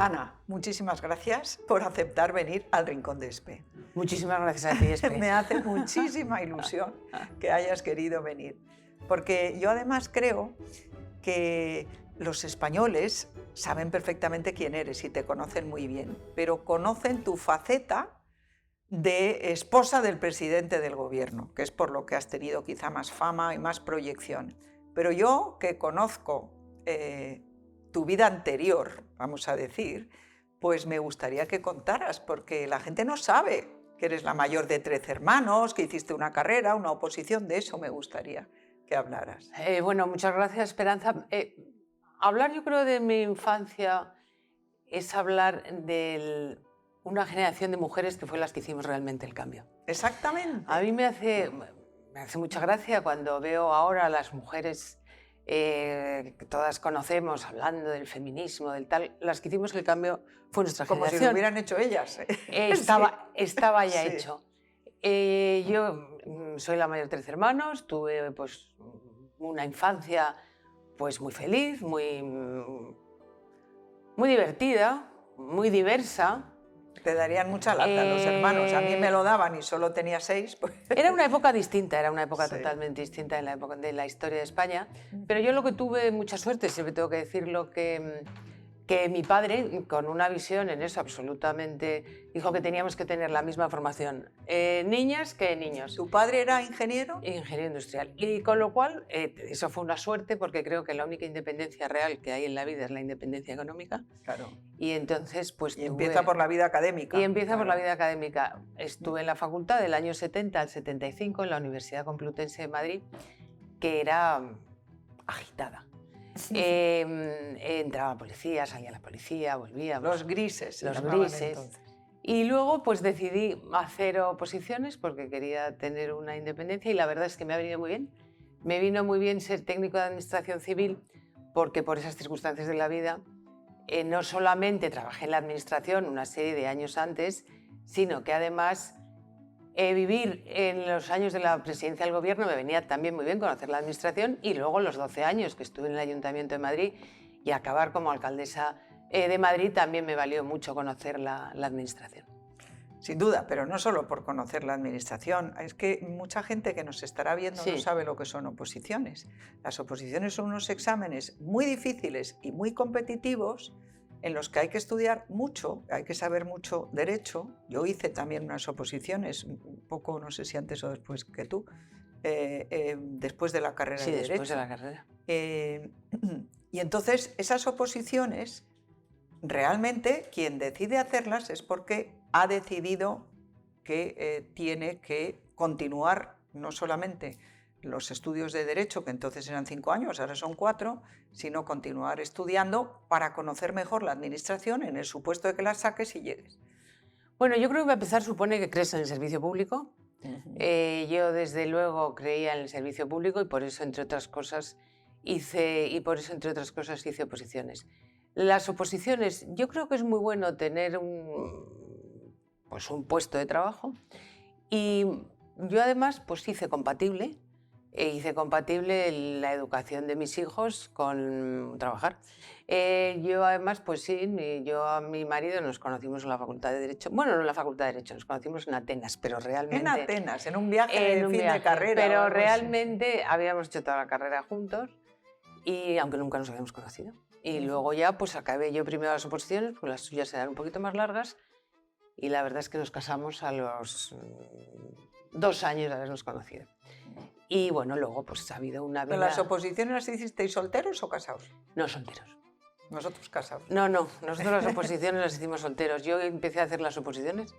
Ana, muchísimas gracias por aceptar venir al Rincón de Espe. Muchísimas gracias a ti, Espe. Me hace muchísima ilusión que hayas querido venir, porque yo además creo que los españoles saben perfectamente quién eres y te conocen muy bien, pero conocen tu faceta de esposa del presidente del gobierno, que es por lo que has tenido quizá más fama y más proyección. Pero yo, que conozco tu vida anterior, vamos a decir, pues me gustaría que contaras, porque la gente no sabe que eres la mayor de 13 hermanos, que hiciste una carrera, una oposición. De eso me gustaría que hablaras. Bueno, muchas gracias, Esperanza. Hablar, yo creo, de mi infancia es hablar de una generación de mujeres que fue las que hicimos realmente el cambio. Exactamente. A mí me hace mucha gracia cuando veo ahora a las mujeres que todas conocemos hablando del feminismo, del tal. Las que hicimos el cambio fue nuestra generación. Como si lo hubieran hecho ellas. Estaba ya Sí. hecho. Yo soy la mayor de 13 hermanos, tuve pues una infancia pues muy feliz, muy divertida, muy diversa. Te darían mucha lata los hermanos. A mí me lo daban y solo tenía 6. Pues... Era una época distinta, era una época sí. totalmente distinta en la época de la historia de España. Pero yo lo que tuve mucha suerte, siempre tengo que decirlo, que mi padre, con una visión en eso absolutamente, dijo que teníamos que tener la misma formación, niñas que niños. ¿Tu padre era ingeniero? Ingeniero industrial. Y con lo cual, eso fue una suerte, porque creo que la única independencia real que hay en la vida es la independencia económica. Claro. Y entonces, pues y empieza por la vida académica. Y empieza por la vida académica. Estuve en la facultad del año 70 al 75 en la Universidad Complutense de Madrid, que era agitada. Entraba la policía, salía la policía, volvía. Los grises. Los grises. Entonces. Y luego pues decidí hacer oposiciones porque quería tener una independencia y la verdad es que me ha venido muy bien. Me vino muy bien ser técnico de administración civil porque por esas circunstancias de la vida no solamente trabajé en la administración una serie de años antes, sino que además vivir en los años de la presidencia del gobierno me venía también muy bien conocer la administración y luego los 12 años que estuve en el Ayuntamiento de Madrid y acabar como alcaldesa de Madrid también me valió mucho conocer la administración. Sin duda, pero no solo por conocer la administración, es que mucha gente que nos estará viendo no sabe lo que son oposiciones. Las oposiciones son unos exámenes muy difíciles y muy competitivos en los que hay que estudiar mucho, hay que saber mucho derecho. Yo hice también unas oposiciones, un poco, no sé si antes o después que tú, después de la carrera de derecho. Sí, después de la carrera. Y entonces esas oposiciones, realmente quien decide hacerlas es porque ha decidido que tiene que continuar no solamente los estudios de Derecho, que entonces eran 5 años, ahora son 4, sino continuar estudiando para conocer mejor la administración en el supuesto de que la saques y llegues. Bueno, yo creo que para empezar supone que crees en el servicio público. Yo desde luego creía en el servicio público y por eso, entre otras cosas, hice oposiciones. Las oposiciones, yo creo que es muy bueno tener un puesto de trabajo y yo además pues hice compatible la educación de mis hijos con trabajar. Yo además, pues sí, yo a mi marido nos conocimos en la Facultad de Derecho, bueno, no en la Facultad de Derecho, nos conocimos en Atenas, pero realmente... En Atenas, en un viaje de fin de carrera. Pero realmente habíamos hecho toda la carrera juntos y aunque nunca nos habíamos conocido. Y luego ya pues acabé yo primero las oposiciones, porque las suyas eran un poquito más largas y la verdad es que nos casamos a los 2 años de habernos conocido. Y bueno, luego pues ha habido una vida... ¿Pero las oposiciones las hicisteis solteros o casados? No, solteros. Nosotros casados. No, nosotros las oposiciones las hicimos solteros. Yo empecé a hacer las oposiciones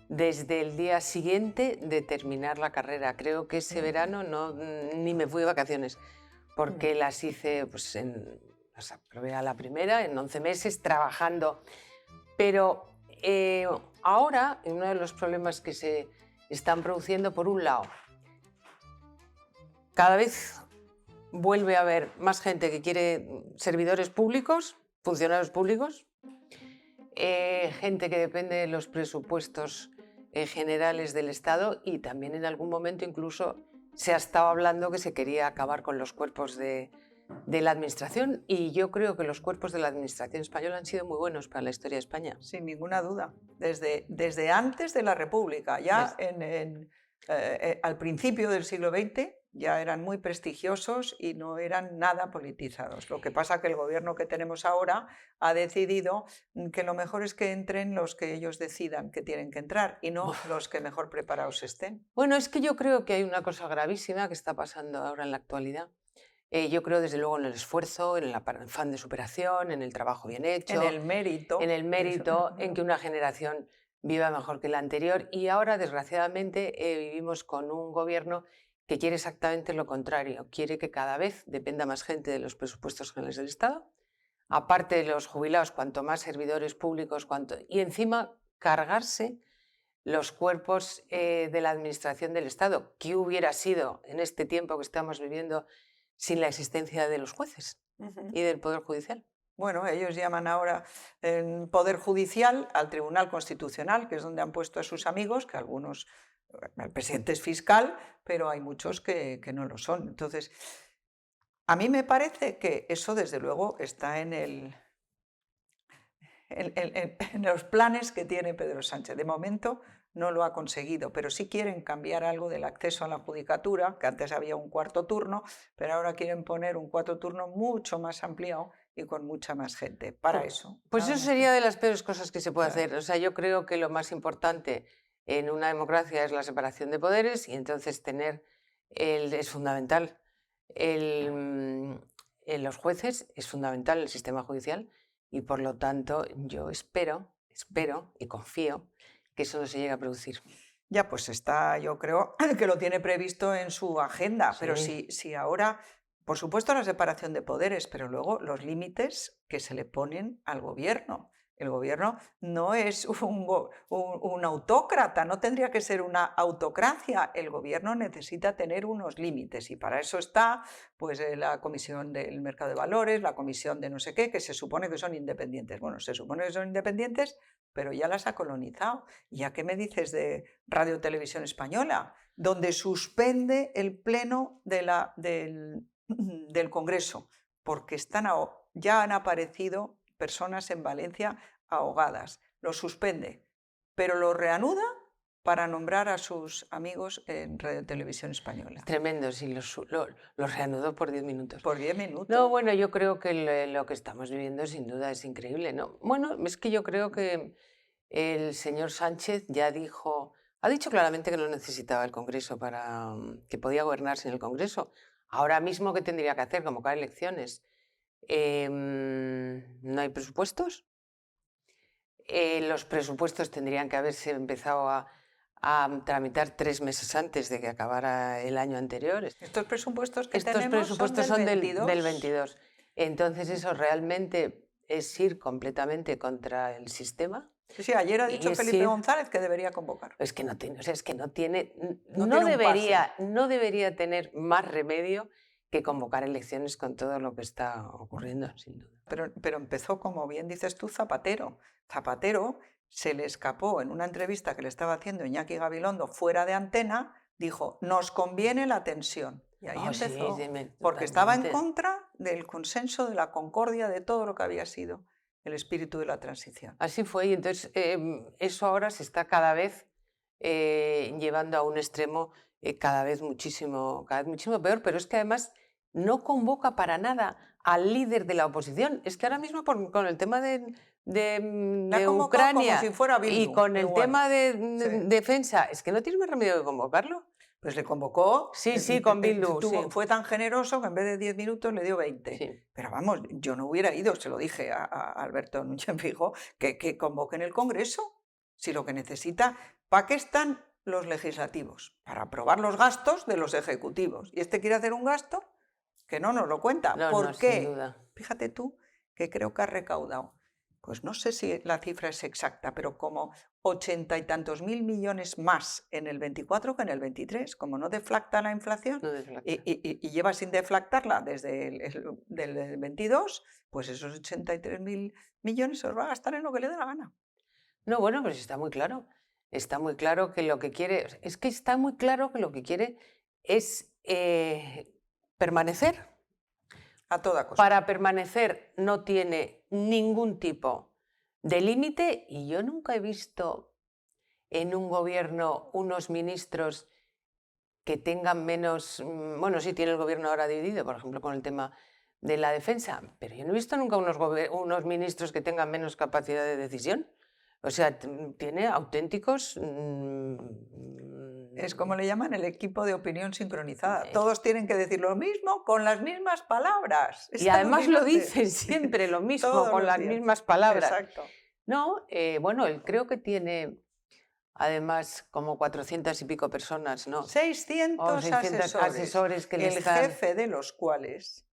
desde el día siguiente de terminar la carrera. Creo que ese verano ni me fui de vacaciones, porque las hice pues las aprobé a la primera, en 11 meses, trabajando. Pero ahora, uno de los problemas que se están produciendo, por un lado, cada vez vuelve a haber más gente que quiere servidores públicos, funcionarios públicos, gente que depende de los presupuestos generales del Estado y también en algún momento incluso se ha estado hablando que se quería acabar con los cuerpos de de la administración, y yo creo que los cuerpos de la administración española han sido muy buenos para la historia de España. Sin ninguna duda. Desde antes de la República, ya al principio del siglo XX, ya eran muy prestigiosos y no eran nada politizados. Lo que pasa es que el gobierno que tenemos ahora ha decidido que lo mejor es que entren los que ellos decidan que tienen que entrar y no los que mejor preparados estén. Bueno, es que yo creo que hay una cosa gravísima que está pasando ahora en la actualidad. Yo creo desde luego en el esfuerzo, en el afán de superación, en el trabajo bien hecho, en el mérito, en que una generación viva mejor que la anterior, y ahora desgraciadamente vivimos con un gobierno que quiere exactamente lo contrario, quiere que cada vez dependa más gente de los presupuestos generales del Estado, aparte de los jubilados, cuanto más servidores públicos, y encima cargarse los cuerpos de la administración del Estado. ¿Qué hubiera sido en este tiempo que estamos viviendo sin la existencia de los jueces y del Poder Judicial? Bueno, ellos llaman ahora el Poder Judicial al Tribunal Constitucional, que es donde han puesto a sus amigos, que algunos, el presidente es fiscal, pero hay muchos que no lo son. Entonces, a mí me parece que eso desde luego está en los planes que tiene Pedro Sánchez. De momento no lo ha conseguido, pero sí quieren cambiar algo del acceso a la judicatura, que antes había un cuarto turno, pero ahora quieren poner un cuarto turno mucho más ampliado y con mucha más gente. Para eso. Pues eso sería de las peores cosas que se puede hacer. O sea, yo creo que lo más importante en una democracia es la separación de poderes, y entonces es fundamental. Los jueces es fundamental, el sistema judicial, y por lo tanto yo espero y confío que eso no se llegue a producir. Ya, pues está, yo creo que lo tiene previsto en su agenda, Sí. pero si ahora, por supuesto la separación de poderes, pero luego los límites que se le ponen al gobierno. El gobierno no es un autócrata, no tendría que ser una autocracia. El gobierno necesita tener unos límites y para eso está pues, la Comisión del Mercado de Valores, la Comisión de no sé qué, que se supone que son independientes. Bueno, se supone que son independientes, pero ya las ha colonizado. ¿Ya qué me dices de Radio Televisión Española? Donde suspende el pleno del Congreso, porque ya han aparecido personas en Valencia ahogadas. Lo suspende, pero lo reanuda para nombrar a sus amigos en Radio Televisión Española. Tremendo, sí, lo reanudó por 10 minutos. Por 10 minutos. No, bueno, yo creo que lo que estamos viviendo sin duda es increíble, ¿no? Bueno, es que yo creo que el señor Sánchez ha dicho claramente que no necesitaba el Congreso que podía gobernar sin el Congreso. Ahora mismo, ¿qué tendría que hacer? Convocar elecciones. No hay presupuestos. Los presupuestos tendrían que haberse empezado a tramitar 3 meses antes de que acabara el año anterior. Estos presupuestos son del 22. Entonces eso realmente es ir completamente contra el sistema. Sí, ayer ha dicho Felipe González que debería convocar. Es que no debería tener más remedio que convocar elecciones con todo lo que está ocurriendo, sin duda. Pero empezó, como bien dices tú, Zapatero. Zapatero se le escapó en una entrevista que le estaba haciendo Iñaki Gabilondo fuera de antena, dijo, nos conviene la tensión. Y ahí empezó, porque estaba en contra del consenso, de la concordia, de todo lo que había sido el espíritu de la transición. Así fue, y entonces eso ahora se está cada vez llevando a un extremo cada vez muchísimo peor, pero es que además no convoca para nada al líder de la oposición. Es que ahora mismo con el tema de Ucrania como si fuera Bildu, y con el tema de defensa, es que no tiene más remedio que convocarlo. Pues le convocó. Sí, con Bildu. Fue tan generoso que en vez de 10 minutos le dio 20. Sí. Pero vamos, yo no hubiera ido, se lo dije a Alberto Núñez Feijóo, que convoquen el Congreso. Si lo que necesita, ¿para qué están los legislativos? Para aprobar los gastos de los ejecutivos. Y este quiere hacer un gasto que no nos lo cuenta. ¿Por qué? Sin duda. Fíjate tú que creo que ha recaudado. Pues no sé si la cifra es exacta, pero como 80 y tantos mil millones más en el 24 que en el 23, como no deflacta la inflación y lleva sin deflactarla desde el 22, pues esos 83 mil millones se los va a gastar en lo que le dé la gana. No, bueno, pues está muy claro. Está muy claro que lo que quiere, es permanecer. A toda costa. Para permanecer no tiene ningún tipo de límite y yo nunca he visto en un gobierno unos ministros que tengan menos... Bueno, sí tiene el gobierno ahora dividido, por ejemplo, con el tema de la defensa, pero yo no he visto nunca unos ministros que tengan menos capacidad de decisión. O sea, tiene auténticos... Es como le llaman el equipo de opinión sincronizada. Todos tienen que decir lo mismo con las mismas palabras. Y además lo dicen siempre lo mismo, Todos con los las días. mismas palabras. Exacto. No, bueno, él creo que tiene además como 400 y pico personas, ¿no? 600 O 600 asesores que le el están... jefe de los cuales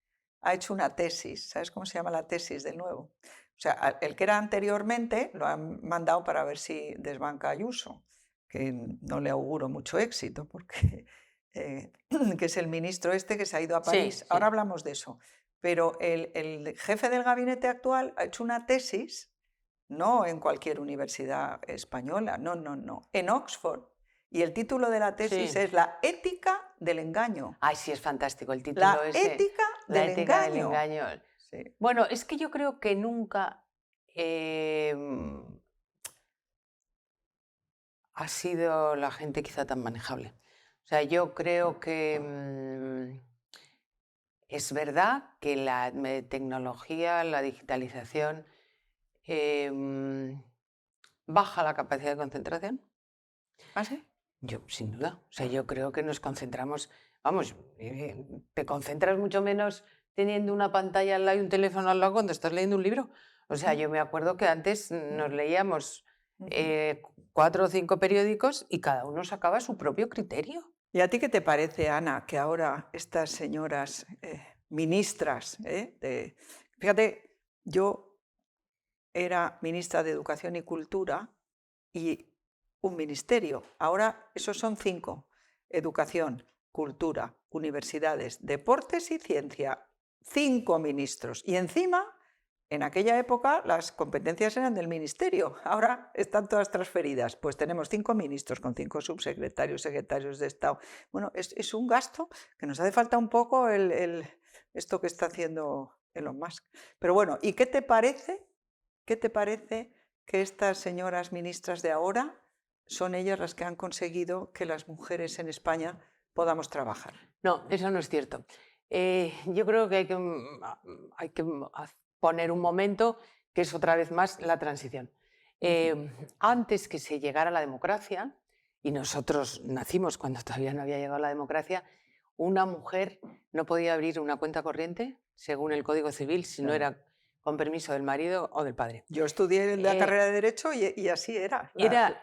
ha hecho una tesis. ¿Sabes cómo se llama la tesis del nuevo? O sea, el que era anteriormente lo han mandado para ver si desbanca a Ayuso, que no le auguro mucho éxito, porque que es el ministro este que se ha ido a París. Sí, Ahora sí. hablamos de eso. Pero el jefe del gabinete actual ha hecho una tesis, no en cualquier universidad española, no, en Oxford. Y el título de la tesis Sí. es La ética del engaño. Ay, sí, es fantástico el título La ese. ética La del ética del engaño. engaño. Sí. Bueno, es que yo creo que nunca ha sido la gente quizá tan manejable. O sea, yo creo que es verdad que la tecnología, la digitalización baja la capacidad de concentración. ¿Ah, sí? Yo, sin duda. O sea, yo creo que nos concentramos, vamos, te concentras mucho menos teniendo una pantalla al lado y un teléfono al lado cuando estás leyendo un libro. O sea, yo me acuerdo que antes nos leíamos 4 o 5 periódicos y cada uno sacaba su propio criterio. ¿Y a ti qué te parece, Ana, que ahora estas señoras ministras, fíjate, yo era ministra de Educación y Cultura y un ministerio, ahora esos son 5, educación, cultura, universidades, deportes y ciencia, 5 ministros, y encima... En aquella época las competencias eran del ministerio, ahora están todas transferidas. Pues tenemos 5 ministros con 5 subsecretarios, secretarios de Estado. Bueno, es un gasto que nos hace falta un poco esto que está haciendo Elon Musk. Pero bueno, ¿y qué te parece? ¿Qué te parece que estas señoras ministras de ahora son ellas las que han conseguido que las mujeres en España podamos trabajar? No, eso no es cierto. Yo creo que hay que poner un momento que es otra vez más la transición. Antes que se llegara a la democracia, y nosotros nacimos cuando todavía no había llegado la democracia, una mujer no podía abrir una cuenta corriente, según el Código Civil, si no era con permiso del marido o del padre. Yo estudié la carrera de Derecho y así era. Era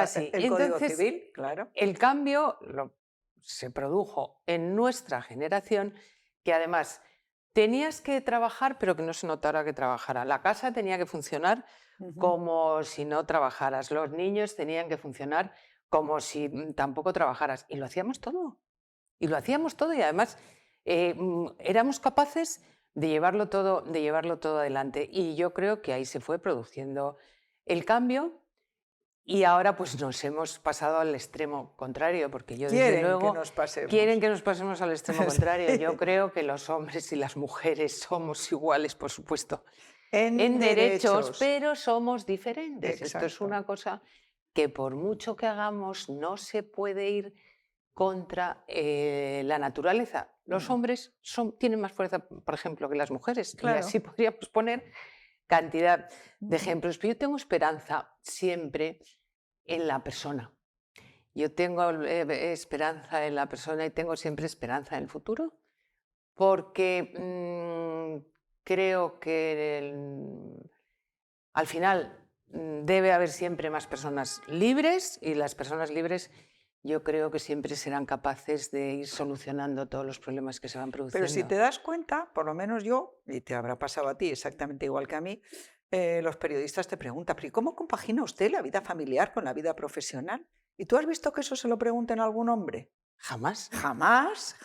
así. El Entonces, Código Civil, claro. El cambio se produjo en nuestra generación, que además tenías que trabajar, pero que no se notara que trabajara. La casa tenía que funcionar como si no trabajaras. Los niños tenían que funcionar como si tampoco trabajaras. Y lo hacíamos todo. Y lo hacíamos todo y además éramos capaces de llevarlo todo adelante. Y yo creo que ahí se fue produciendo el cambio. Y ahora pues nos hemos pasado al extremo contrario, porque yo desde luego quieren que nos pasemos al extremo contrario. Yo creo que los hombres y las mujeres somos iguales, por supuesto, en derechos, pero somos diferentes. Exacto. Esto es una cosa que por mucho que hagamos no se puede ir contra la naturaleza. Los hombres tienen más fuerza, por ejemplo, que las mujeres. Claro. Y así podríamos poner cantidad de ejemplos, pero yo tengo esperanza siempre en la persona. Yo tengo esperanza en la persona y tengo siempre esperanza en el futuro, porque creo que al final debe haber siempre más personas libres y las personas libres yo creo que siempre serán capaces de ir solucionando todos los problemas que se van produciendo. Pero si te das cuenta, por lo menos yo, y te habrá pasado a ti exactamente igual que a mí, los periodistas te preguntan, ¿pero cómo compagina usted la vida familiar con la vida profesional? ¿Y tú has visto que eso se lo pregunten a algún hombre? Jamás. Jamás.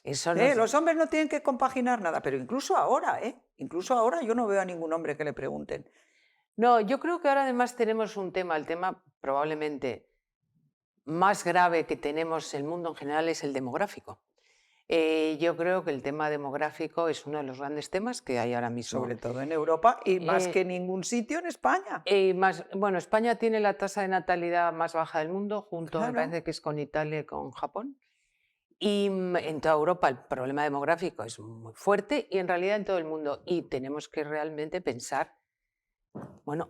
Eso no Los hombres no tienen que compaginar nada, pero incluso ahora yo no veo a ningún hombre que le pregunten. No, yo creo que ahora además tenemos un tema, el tema probablemente más grave que tenemos en el mundo en general es el demográfico. Yo creo que el tema demográfico es uno de los grandes temas que hay ahora mismo. Sobre todo en Europa y más Eh, que en ningún sitio en España. Bueno, España tiene la tasa de natalidad más baja del mundo, junto, me Claro. parece que es con Italia y con Japón. Y en toda Europa el problema demográfico es muy fuerte y en realidad en todo el mundo. Y tenemos que realmente pensar, bueno,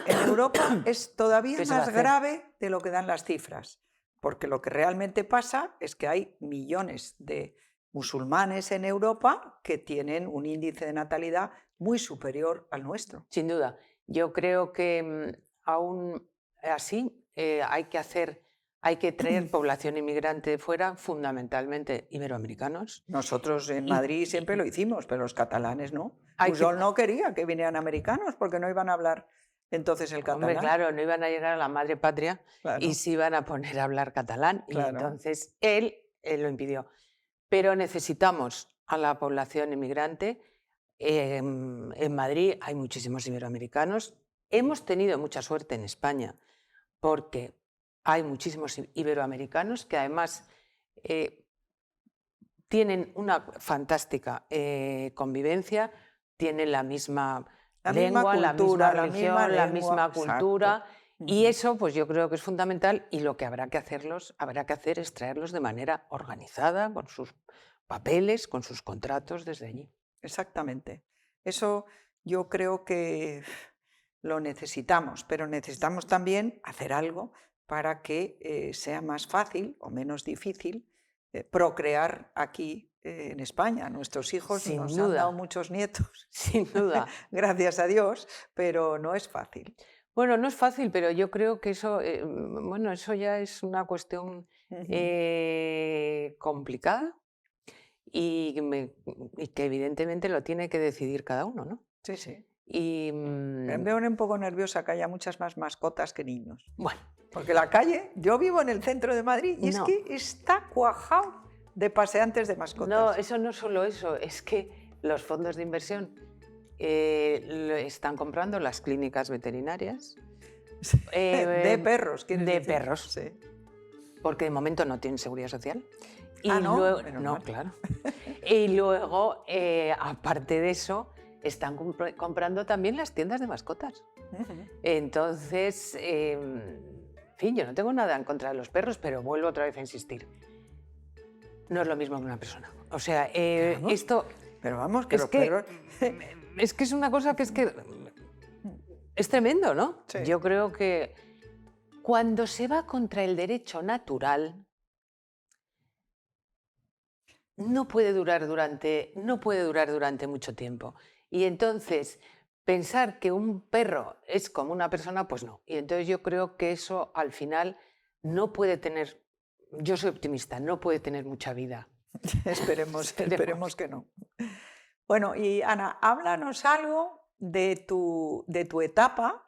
En Europa es todavía ¿qué se va a más hacer? grave de lo que dan las cifras, porque lo que realmente pasa es que hay millones de musulmanes en Europa que tienen un índice de natalidad muy superior al nuestro. Sin duda. Yo creo que aún así hay que traer población inmigrante de fuera, fundamentalmente iberoamericanos. Nosotros en Y, Madrid siempre lo hicimos, pero los catalanes no. hay que, Pujol no quería que vinieran americanos porque no iban a hablar entonces el hombre, catalán. claro, no iban a llegar a la madre patria y Claro, se iban a poner a hablar catalán. Y claro. entonces él lo impidió. Pero necesitamos a la población inmigrante. En Madrid hay muchísimos iberoamericanos. Hemos tenido mucha suerte en España porque hay muchísimos iberoamericanos que además tienen una fantástica convivencia, tienen la misma lengua, la misma religión, la misma cultura. Y eso, pues yo creo que es fundamental y lo que habrá que hacer es traerlos de manera organizada, con sus papeles, con sus contratos desde allí. Exactamente. Eso yo creo que lo necesitamos, pero necesitamos también hacer algo para que sea más fácil o menos difícil procrear aquí en España. Nuestros hijos Sin nos han dado duda, muchos nietos, sin duda. gracias a Dios, pero no es fácil. Bueno, no es fácil, pero yo creo que eso, bueno, eso ya es una cuestión complicada y que evidentemente lo tiene que decidir cada uno, ¿no? Sí, sí. Y Me pone un poco nerviosa que haya muchas más mascotas que niños. bueno, Porque la calle, yo vivo en el centro de Madrid y es No. que está cuajado de paseantes de mascotas. no, eso no es solo eso, es que los fondos de inversión lo están comprando las clínicas veterinarias. De perros, ¿quieres de decir? perros. Sí. Porque de momento no tienen seguridad social. Y Ah, ¿no? luego, Menos no, mal. claro. Y luego, aparte de eso, están comprando también las tiendas de mascotas. Ujú. Entonces, en fin, yo no tengo nada en contra de los perros, pero vuelvo otra vez a insistir. No es lo mismo que una persona. O sea, Claro. esto Pero vamos, que es los que, perros... es que es una cosa que es tremendo, ¿no? Sí. Yo creo que cuando se va contra el derecho natural, no puede durar durante mucho tiempo. Y entonces, pensar que un perro es como una persona, pues no. Y entonces yo creo que eso al final no puede tener, yo soy optimista, no puede tener mucha vida. Esperemos que no. Bueno, y Ana, háblanos algo de tu etapa.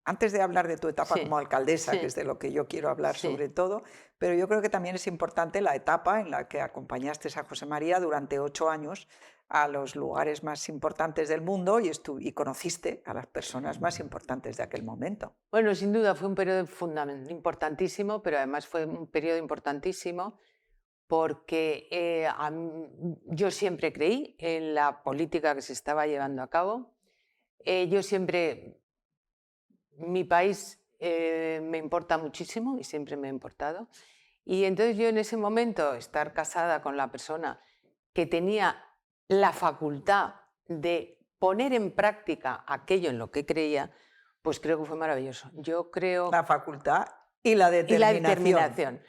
Antes de hablar de tu etapa Sí, como alcaldesa, sí, que es de lo que yo quiero hablar sí. sobre todo, pero yo creo que también es importante la etapa en la que acompañaste a José María durante 8 años a los lugares más importantes del mundo y conociste a las personas más importantes de aquel momento. Bueno, sin duda fue un periodo importantísimo, pero además fue un periodo importantísimo porque yo siempre creí en la política que se estaba llevando a cabo. Yo siempre, mi país me importa muchísimo y siempre me ha importado. Y entonces yo en ese momento, estar casada con la persona que tenía la facultad de poner en práctica aquello en lo que creía, pues creo que fue maravilloso. Yo creo... La facultad y la determinación.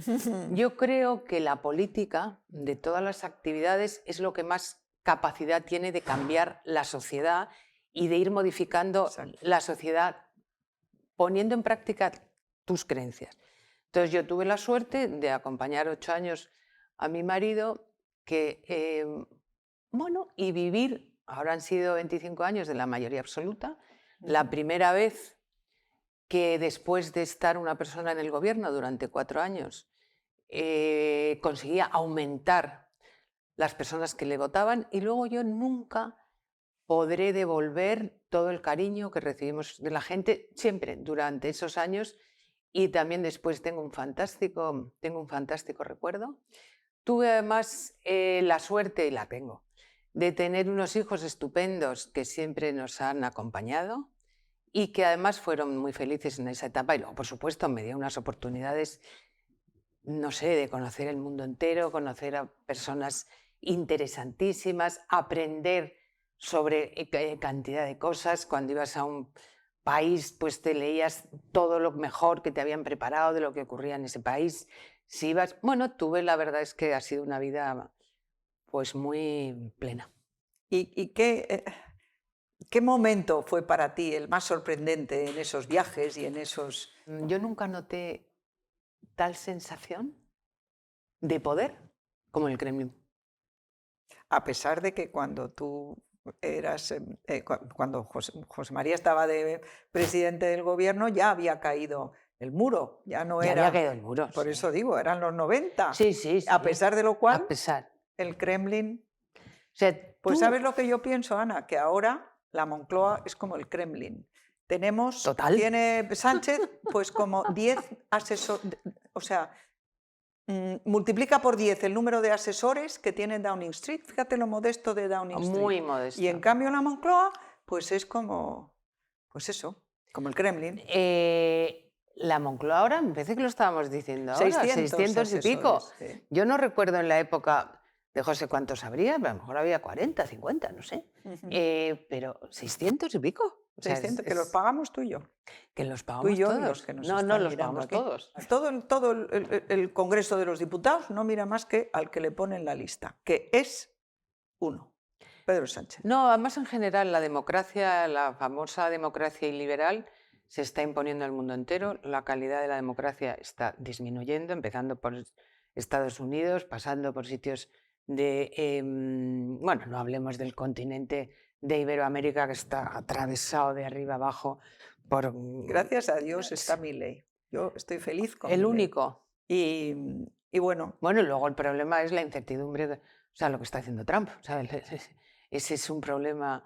Yo creo que la política de todas las actividades es lo que más capacidad tiene de cambiar la sociedad y de ir modificando Exacto. la sociedad poniendo en práctica tus creencias. Entonces yo tuve la suerte de acompañar 8 años a mi marido y vivir, ahora han sido 25 años de la mayoría absoluta, la primera vez que después de estar una persona en el gobierno durante 4 años conseguía aumentar las personas que le votaban y luego yo nunca podré devolver todo el cariño que recibimos de la gente siempre durante esos años y también después tengo un fantástico recuerdo Tuve además la suerte, y la tengo, de tener unos hijos estupendos que siempre nos han acompañado y que además fueron muy felices en esa etapa. Y luego, por supuesto, me dio unas oportunidades, no sé, de conocer el mundo entero, conocer a personas interesantísimas, aprender sobre cantidad de cosas. Cuando ibas a un país, pues te leías todo lo mejor que te habían preparado de lo que ocurría en ese país. Si ibas, bueno, la verdad es que ha sido una vida pues muy plena. ¿Y qué momento fue para ti el más sorprendente en esos viajes y en esos... Yo nunca noté tal sensación de poder como en el Kremlin. A pesar de que cuando tú eras, cuando José María estaba de presidente del gobierno, ya había caído el muro, ya no Ya era... había caído el muro. Por Sí. eso digo, eran los 90. Sí, sí, sí. A pesar de lo cual, A pesar. el Kremlin... O sea, Pues ¿sabes lo que yo pienso, Ana? Que ahora la Moncloa es como el Kremlin. Total. Tiene Sánchez pues como 10 asesores, o sea, multiplica por 10 el número de asesores que tiene Downing Street. Fíjate lo modesto de Downing Street. Muy modesto. Y en cambio la Moncloa, pues es como, pues eso, como el Kremlin. La Moncloa ahora, me parece que lo estábamos diciendo ahora, 600 y pico. asesores, sí. Yo no recuerdo en la época de José cuántos habría, a lo mejor había 40, 50, no sé. Pero 600 y pico. O sea, 600, que los pagamos tú y yo. Que los Tú pagamos y yo todos. y los que nos no, están los mirando pagamos aquí. todos. Todo el Congreso de los Diputados no mira más que al que le pone en la lista, que es uno, Pedro Sánchez. No, además en general la democracia, la famosa democracia iliberal, se está imponiendo al mundo entero. La calidad de la democracia está disminuyendo, empezando por Estados Unidos, pasando por sitios de... bueno, no hablemos del continente de Iberoamérica, que está atravesado de arriba abajo por... Gracias a Dios está Milei. Yo estoy feliz con el Milei. único. Y bueno... Bueno, y luego el problema es la incertidumbre, o sea, lo que está haciendo Trump. O sea, ese es un problema...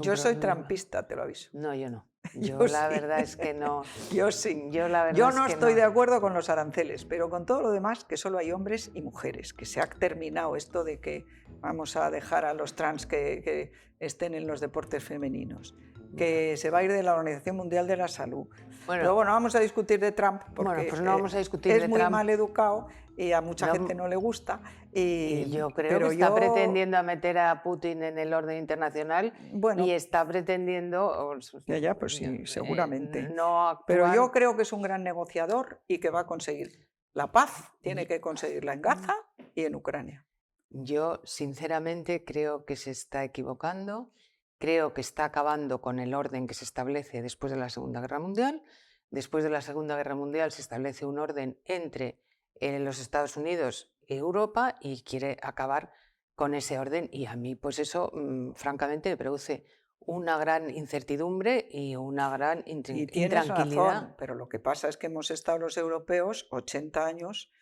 Yo soy trampista, te lo aviso. No, yo no. Yo la sí. verdad es que no. Yo sí. Yo no estoy de acuerdo con los aranceles, pero con todo lo demás, que solo hay hombres y mujeres, que se ha terminado esto de que vamos a dejar a los trans que estén en los deportes femeninos, que se va a ir de la Organización Mundial de la Salud. Bueno, pero no vamos a discutir de Trump porque pues no vamos a discutir es de muy Trump. mal educado y a mucha gente no le gusta. Y yo creo que está pretendiendo meter a Putin en el orden internacional y está pretendiendo... Ya, pues sí, seguramente. No actuar... Pero yo creo que es un gran negociador y que va a conseguir la paz, tiene que conseguirla en Gaza y en Ucrania. Yo, sinceramente, creo que se está equivocando. Creo que está acabando con el orden que se establece después de la Segunda Guerra Mundial. Después de la Segunda Guerra Mundial se establece un orden entre los Estados Unidos y Europa y quiere acabar con ese orden. Y a mí, pues eso, francamente, me produce una gran incertidumbre y una gran intranquilidad. Razón, pero lo que pasa es que hemos estado los europeos 80 años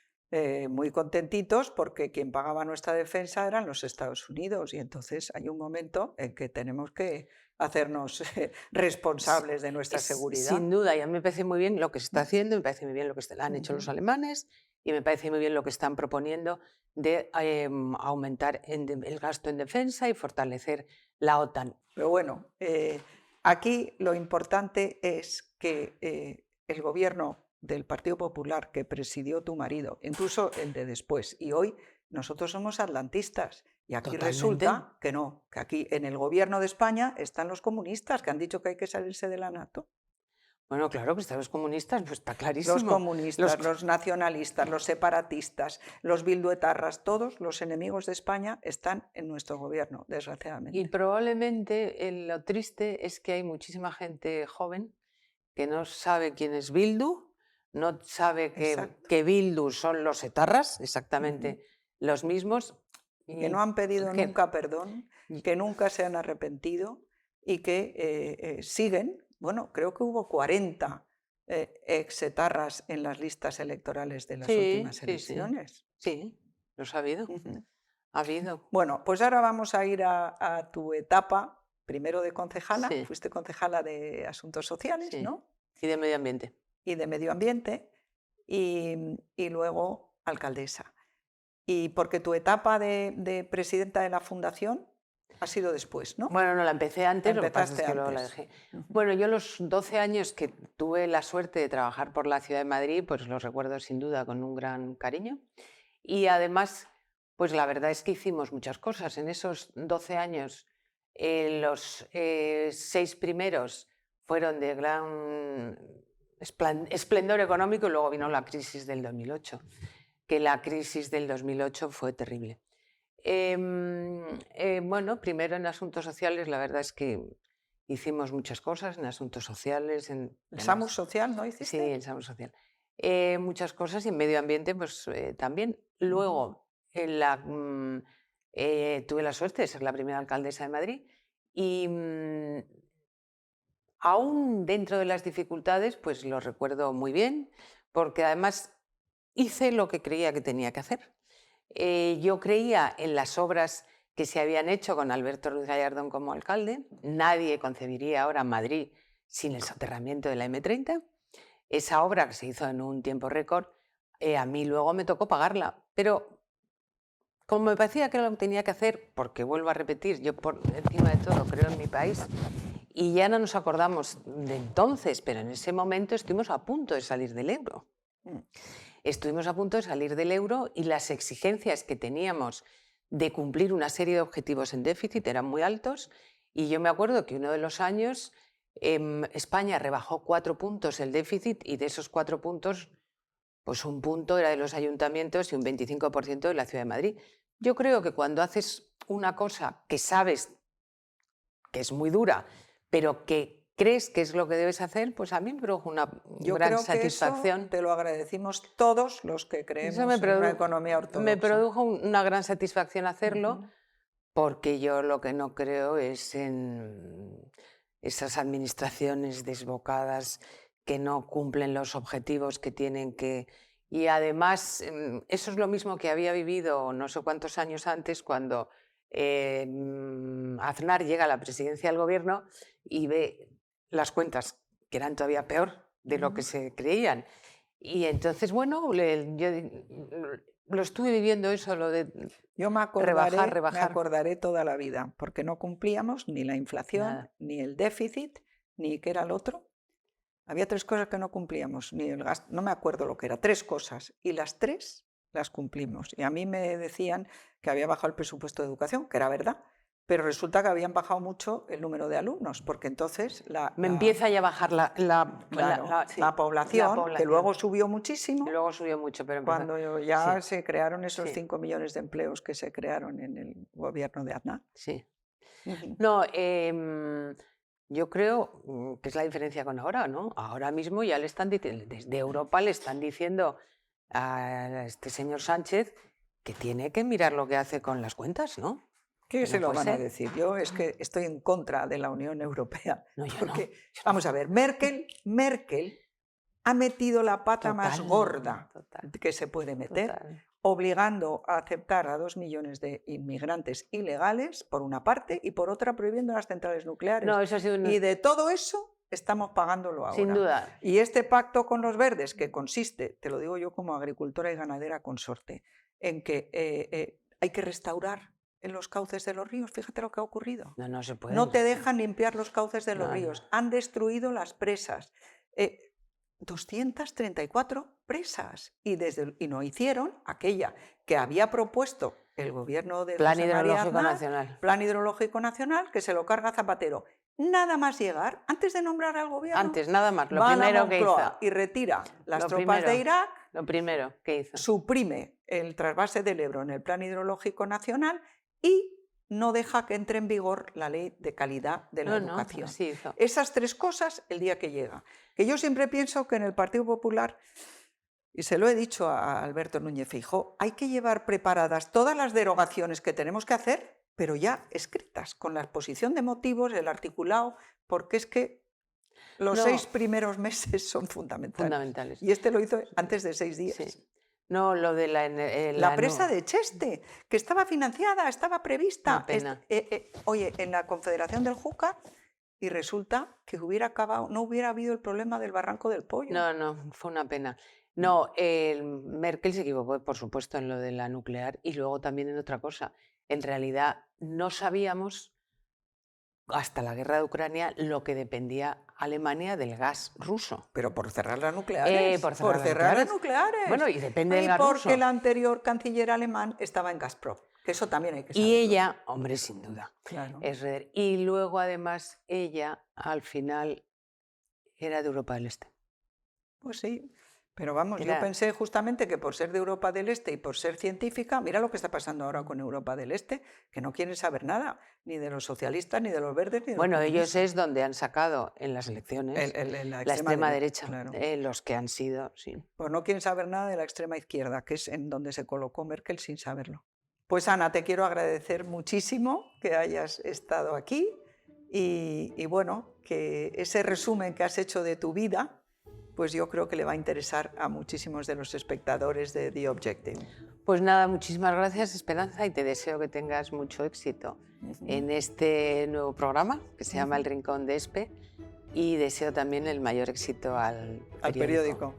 muy contentitos porque quien pagaba nuestra defensa eran los Estados Unidos y entonces hay un momento en que tenemos que hacernos responsables de nuestra seguridad. Sin duda, y a mí me parece muy bien lo que se está haciendo, me parece muy bien lo que han hecho los alemanes y me parece muy bien lo que están proponiendo de aumentar el gasto en defensa y fortalecer la OTAN. Pero bueno, aquí lo importante es que el gobierno del Partido Popular que presidió tu marido, incluso el de después, y hoy nosotros somos atlantistas, y aquí resulta que no, que aquí en el gobierno de España están los comunistas que han dicho que hay que salirse de la NATO. Bueno, claro, pues están los comunistas, pues está clarísimo. Los comunistas, los nacionalistas, los separatistas, los bilduetarras, todos los enemigos de España están en nuestro gobierno, desgraciadamente. Y probablemente lo triste es que hay muchísima gente joven que no sabe quién es Bildu, no sabe que Bildu son los etarras, exactamente los mismos. Que no han pedido nunca perdón, que nunca se han arrepentido y que siguen. Bueno, creo que hubo 40 ex-etarras en las listas electorales de las últimas elecciones. Sí, los ha habido. Ha habido. Bueno, pues ahora vamos a ir a tu etapa, primero de concejala, fuiste concejala de Asuntos Sociales, ¿no? Y de Medio Ambiente. Y de Medio Ambiente, y luego alcaldesa. Y porque tu etapa de presidenta de la fundación ha sido después, ¿no? Bueno, no, la empecé antes, lo que pasa es Empezaste que luego la antes. dejé. Bueno, yo los 12 años que tuve la suerte de trabajar por la ciudad de Madrid, pues los recuerdo sin duda con un gran cariño. Y además, pues la verdad es que hicimos muchas cosas. En esos 12 años, los 6 primeros fueron de gran esplendor económico y luego vino la crisis del 2008, que la crisis del 2008 fue terrible. Bueno, primero en asuntos sociales, la verdad es que hicimos muchas cosas en asuntos sociales. ¿El SAMUR social no hiciste? Sí, el SAMUR social. Muchas cosas y en medio ambiente pues también. Luego tuve la suerte de ser la primera alcaldesa de Madrid y aún dentro de las dificultades pues lo recuerdo muy bien porque además hice lo que creía que tenía que hacer. Yo creía en las obras que se habían hecho con Alberto Ruiz Gallardón como alcalde. Nadie concebiría ahora Madrid sin el soterramiento de la M30. Esa obra que se hizo en un tiempo récord, a mí luego me tocó pagarla. Pero como me parecía que lo tenía que hacer, porque vuelvo a repetir, yo por encima de todo creo en mi país, y ya no nos acordamos de entonces, pero en ese momento estuvimos a punto de salir del euro. Estuvimos a punto de salir del euro y las exigencias que teníamos de cumplir una serie de objetivos en déficit eran muy altos. Y yo me acuerdo que uno de los años España rebajó 4 puntos el déficit y de esos 4 puntos, pues un punto era de los ayuntamientos y un 25% de la Ciudad de Madrid. Yo creo que cuando haces una cosa que sabes que es muy dura, pero que crees que es lo que debes hacer, pues a mí me produjo una gran satisfacción. Eso te lo agradecemos todos los que creemos en una economía ortodoxa. Me produjo una gran satisfacción hacerlo, porque yo lo que no creo es en esas administraciones desbocadas que no cumplen los objetivos que tienen que... Y además, eso es lo mismo que había vivido no sé cuántos años antes cuando Aznar llega a la presidencia del gobierno y ve las cuentas que eran todavía peor de lo que se creían. Y entonces, bueno, yo lo estuve viviendo eso, lo de yo me acordaré toda la vida, porque no cumplíamos ni la inflación, ni el déficit, ni qué era el otro. Había 3 cosas que no cumplíamos, ni el gasto, no me acuerdo lo que era, 3 cosas, y las 3 las cumplimos. Y a mí me decían que había bajado el presupuesto de educación, que era verdad, pero resulta que habían bajado mucho el número de alumnos, porque entonces empieza ya a bajar la población, que luego subió muchísimo. Luego subió mucho, pero cuando ya se crearon esos 5 millones de empleos que se crearon en el gobierno de Aznar. Sí. No, yo creo que es la diferencia con ahora, ¿no? Ahora mismo ya le están diciendo, desde Europa le están diciendo a este señor Sánchez que tiene que mirar lo que hace con las cuentas, ¿no? ¿Qué se lo van a decir? Yo es que estoy en contra de la Unión Europea. Porque, vamos a ver, Merkel ha metido la pata más gorda que se puede meter, obligando a aceptar a 2 millones de inmigrantes ilegales, por una parte, y por otra prohibiendo las centrales nucleares. No, eso ha sido Y de todo eso estamos pagándolo ahora. Sin duda. Y este pacto con los verdes, que consiste, te lo digo yo como agricultora y ganadera consorte, en que hay que restaurar en los cauces de los ríos. Fíjate lo que ha ocurrido. No se puede. No te dejan limpiar los cauces de los ríos. Han destruido las presas. 234 presas. Y no hicieron aquella que había propuesto el gobierno de Plan Hidrológico Nacional. Plan Hidrológico Nacional, que se lo carga Zapatero. Nada más llegar, antes de nombrar al gobierno. Antes, nada más. Lo primero que hizo. Y retira las tropas de Irak. Lo primero que hizo. Suprime el trasvase del Ebro en el Plan Hidrológico Nacional y no deja que entre en vigor la ley de calidad de la educación. Sí hizo. Esas 3 cosas el día que llega. Que yo siempre pienso que en el Partido Popular, y se lo he dicho a Alberto Núñez Feijóo, hay que llevar preparadas todas las derogaciones que tenemos que hacer, pero ya escritas, con la exposición de motivos, el articulado, porque es que los 6 primeros meses son fundamentales. Y este lo hizo antes de 6 días. Sí. No, lo de la presa de Cheste, que estaba financiada, estaba prevista. Una pena. Oye, en la Confederación del Júcar, y resulta que no hubiera habido el problema del Barranco del Pollo. No, fue una pena. No, Merkel se equivocó, por supuesto, en lo de la nuclear y luego también en otra cosa. En realidad no sabíamos hasta la guerra de Ucrania lo que dependía Alemania del gas ruso. Pero por cerrar las nucleares. Por cerrar las nucleares. Bueno, y depende del gas porque ruso. el anterior canciller alemán estaba en Gazprom, que eso también hay que saberlo. Y ella, hombre, sin duda, Claro. es Reder. Y luego, además, ella, al final, era de Europa del Este. Pues sí, pero vamos, yo pensé justamente que por ser de Europa del Este y por ser científica, mira lo que está pasando ahora con Europa del Este, que no quieren saber nada, ni de los socialistas, ni de los verdes, ni de los Bueno, ellos comunistas. es donde han sacado en las elecciones la la extrema derecha, claro. los que han sido, sí. Pues no quieren saber nada de la extrema izquierda, que es en donde se colocó Merkel sin saberlo. Pues Ana, te quiero agradecer muchísimo que hayas estado aquí y bueno, que ese resumen que has hecho de tu vida, pues yo creo que le va a interesar a muchísimos de los espectadores de The Objective. Pues nada, muchísimas gracias, Esperanza, y te deseo que tengas mucho éxito en este nuevo programa que se llama El Rincón de Espe, y deseo también el mayor éxito al periódico.